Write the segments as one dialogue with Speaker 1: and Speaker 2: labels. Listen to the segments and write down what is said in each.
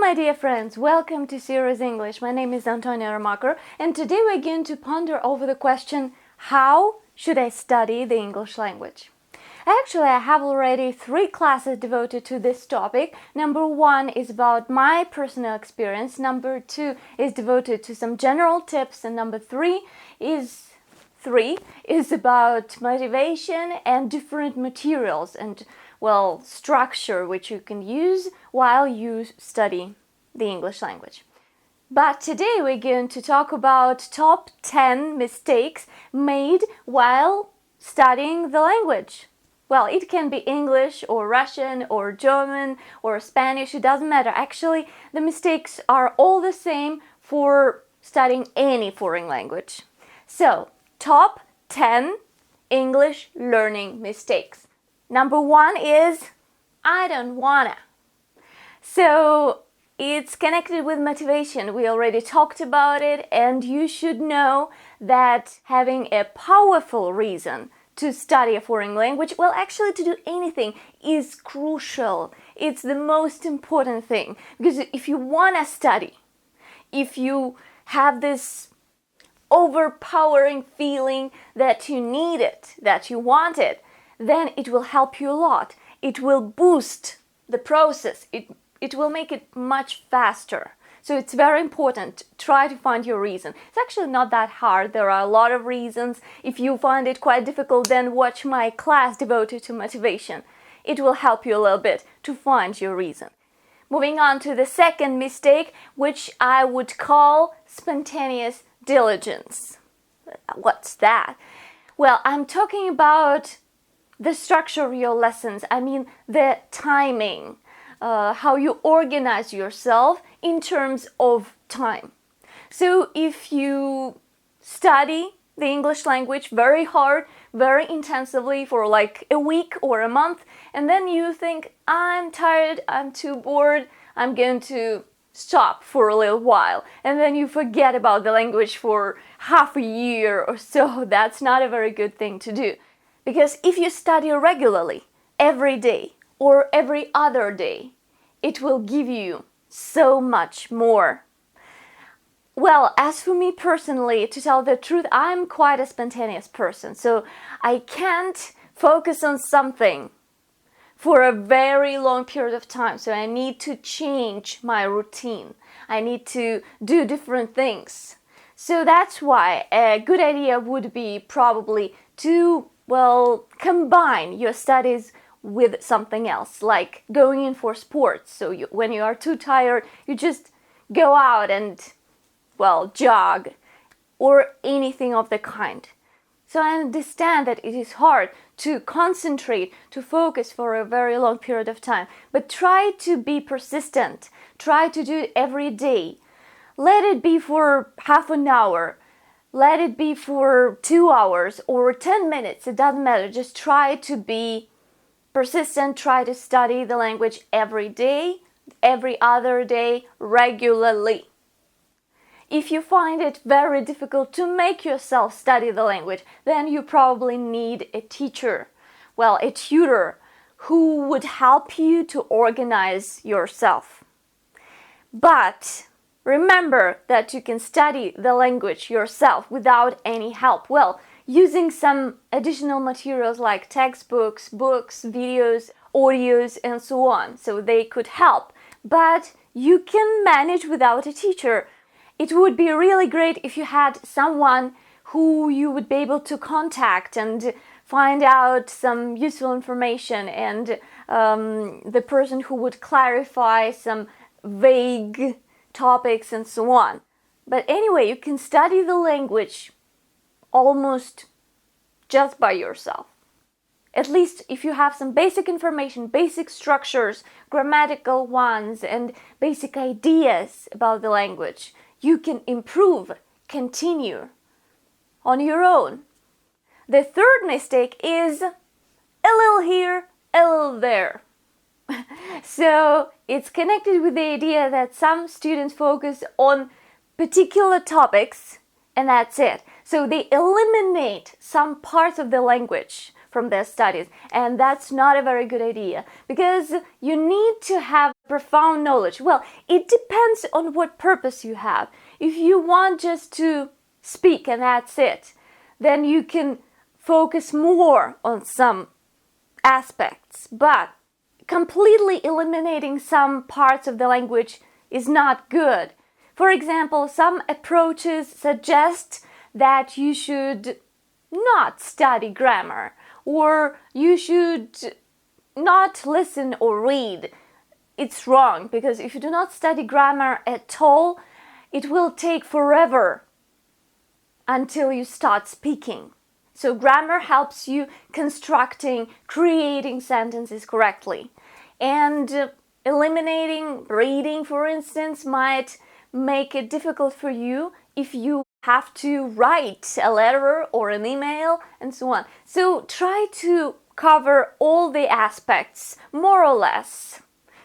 Speaker 1: my dear friends, welcome to Serious English. My name is Antonia Ramaker, and today we're going to ponder over the question, how should I study the English language? Actually, I have already 3 classes devoted to this topic. Number 1 is about my personal experience, number 2 is devoted to some general tips, and number 3 is about motivation and different materials and structure which you can use while you study the English language. But today we're going to talk about top 10 mistakes made while studying the language. Well, it can be English or Russian or German or Spanish, it doesn't matter. Actually, the mistakes are all the same for studying any foreign language. So, top 10 English learning mistakes. Number 1 is, I don't wanna. So, it's connected with motivation. We already talked about it, and you should know that having a powerful reason to study a foreign language, actually to do anything, is crucial. It's the most important thing. Because if you wanna study, if you have this overpowering feeling that you need it, that you want it, then it will help you a lot. It will boost the process. It will make it much faster. So it's very important. Try to find your reason. It's actually not that hard. There are a lot of reasons. If you find it quite difficult, then watch my class devoted to motivation. It will help you a little bit to find your reason. Moving on to the second mistake, which I would call spontaneous diligence. What's that? Well, I'm talking about the structure of your lessons. I mean the timing, how you organize yourself in terms of time. So if you study the English language very hard, very intensively for like a week or a month, and then you think, I'm tired, I'm too bored, I'm going to stop for a little while, and then you forget about the language for half a year or so, that's not a very good thing to do. Because if you study regularly, every day or every other day, it will give you so much more. Well, as for me personally, to tell the truth, I'm quite a spontaneous person, so I can't focus on something for a very long period of time. So I need to change my routine. I need to do different things. So that's why a good idea would be probably to combine your studies with something else, like going in for sports. So when you are too tired, you just go out and, jog or anything of the kind. So I understand that it is hard to concentrate, to focus for a very long period of time, but try to be persistent. Try to do it every day. Let it be for half an hour. Let it be for 2 hours or 10 minutes, it doesn't matter. Just try to be persistent, try to study the language every day, every other day, regularly. If you find it very difficult to make yourself study the language, then you probably need a teacher, a tutor, who would help you to organize yourself. But remember that you can study the language yourself without any help. Using some additional materials like textbooks, books, videos, audios, and so on. So they could help. But you can manage without a teacher. It would be really great if you had someone who you would be able to contact and find out some useful information, and the person who would clarify some vague topics and so on. But anyway, you can study the language almost just by yourself. At least if you have some basic information, basic structures, grammatical ones, and basic ideas about the language, you can improve, continue on your own. The third mistake is a little here, a little there. So it's connected with the idea that some students focus on particular topics and that's it. So they eliminate some parts of the language. from their studies. And that's not a very good idea, because you need to have profound knowledge. Well, it depends on what purpose you have. If you want just to speak and that's it, then you can focus more on some aspects. But completely eliminating some parts of the language is not good. For example, some approaches suggest that you should not study grammar, or you should not listen or read. It's wrong, because if you do not study grammar at all, it will take forever until you start speaking. So grammar helps you constructing, creating sentences correctly. And eliminating reading, for instance, might make it difficult for you if you have to write a letter or an email and so on. So try to cover all the aspects, more or less.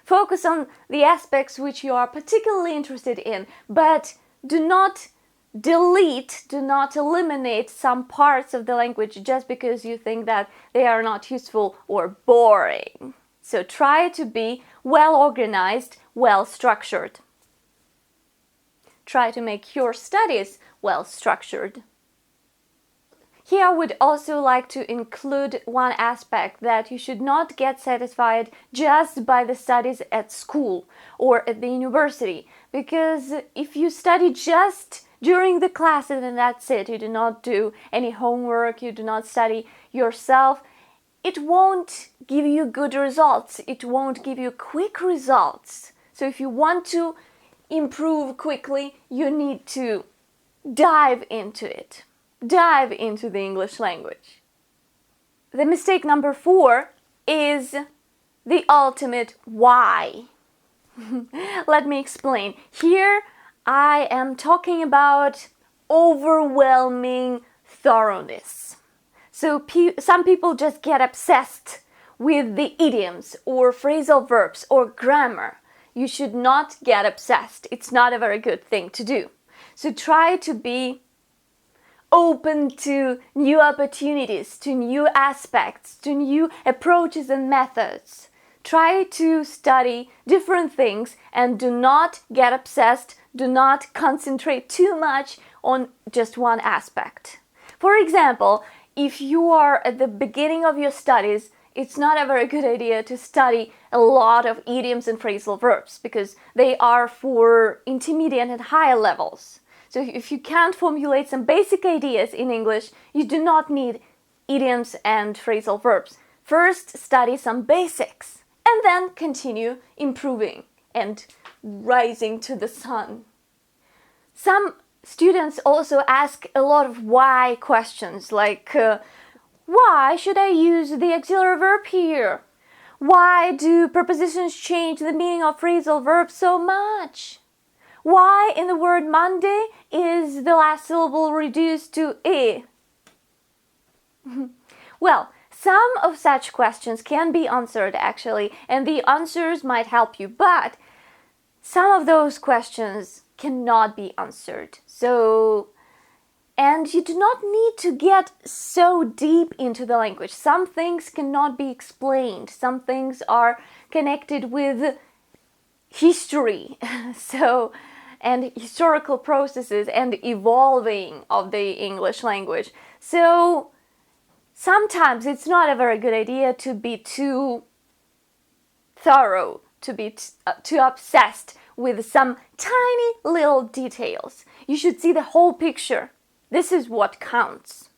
Speaker 1: Focus on the aspects which you are particularly interested in, but do not delete, do not eliminate some parts of the language just because you think that they are not useful or boring. So try to be well organized, well structured. Try to make your studies well structured. Here I would also like to include one aspect, that you should not get satisfied just by the studies at school or at the university, because if you study just during the classes and that's it, you do not do any homework, you do not study yourself, it won't give you good results, it won't give you quick results. So if you want to improve quickly, you need to dive into it. Dive into the English language. The mistake number 4 is the ultimate why. Let me explain. Here I am talking about overwhelming thoroughness. So some people just get obsessed with the idioms or phrasal verbs or grammar. You should not get obsessed. It's not a very good thing to do. So try to be open to new opportunities, to new aspects, to new approaches and methods. Try to study different things and do not get obsessed, do not concentrate too much on just one aspect. For example, if you are at the beginning of your studies, it's not a very good idea to study a lot of idioms and phrasal verbs, because they are for intermediate and higher levels. So if you can't formulate some basic ideas in English, you do not need idioms and phrasal verbs. First, study some basics, and then continue improving and rising to the sun. Some students also ask a lot of why questions, like, why should I use the auxiliary verb here? Why do prepositions change the meaning of phrasal verbs so much? Why in the word Monday is the last syllable reduced to e? Well, some of such questions can be answered actually, and the answers might help you, but some of those questions cannot be answered. And you do not need to get so deep into the language. Some things cannot be explained. Some things are connected with history, and historical processes and evolving of the English language. So sometimes it's not a very good idea to be too thorough, to be too obsessed with some tiny little details. You should see the whole picture. This is what counts.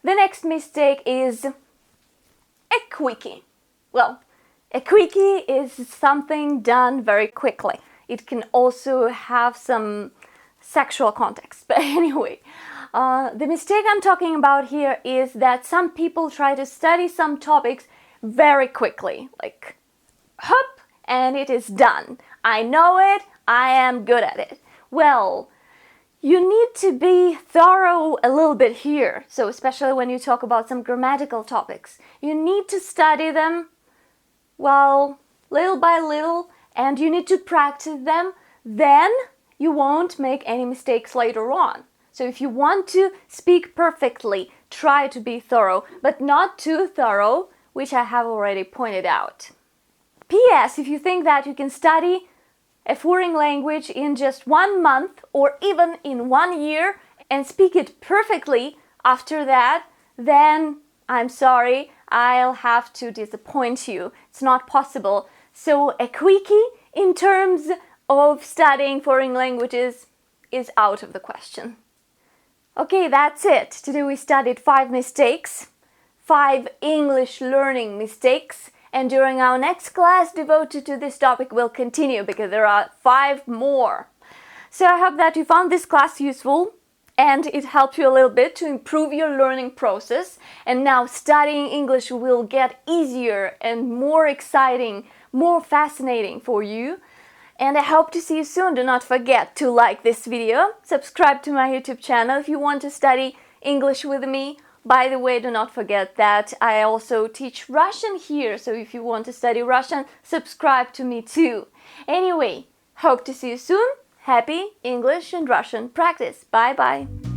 Speaker 1: The next mistake is a quickie. Well, a quickie is something done very quickly. It can also have some sexual context. But anyway, the mistake I'm talking about here is that some people try to study some topics very quickly. Like, hop, and it is done. I know it, I am good at it. Well, you need to be thorough a little bit here. So especially when you talk about some grammatical topics, you need to study them, well, little by little, and you need to practice them. Then you won't make any mistakes later on. So if you want to speak perfectly, try to be thorough, but not too thorough, which I have already pointed out. P.S. If you think that you can study a foreign language in just 1 month or even in 1 year and speak it perfectly after that, then I'm sorry, I'll have to disappoint you. It's not possible. So a quickie in terms of studying foreign languages is out of the question. Okay, that's it. Today we studied 5 mistakes, 5 English learning mistakes, and during our next class devoted to this topic we'll continue because there are 5 more. So I hope that you found this class useful and it helped you a little bit to improve your learning process, and now studying English will get easier and more exciting, more fascinating for you. And I hope to see you soon. Do not forget to like this video, subscribe to my YouTube channel if you want to study English with me. By the way, do not forget that I also teach Russian here, so if you want to study Russian, subscribe to me too. Anyway, hope to see you soon. Happy English and Russian practice. Bye bye.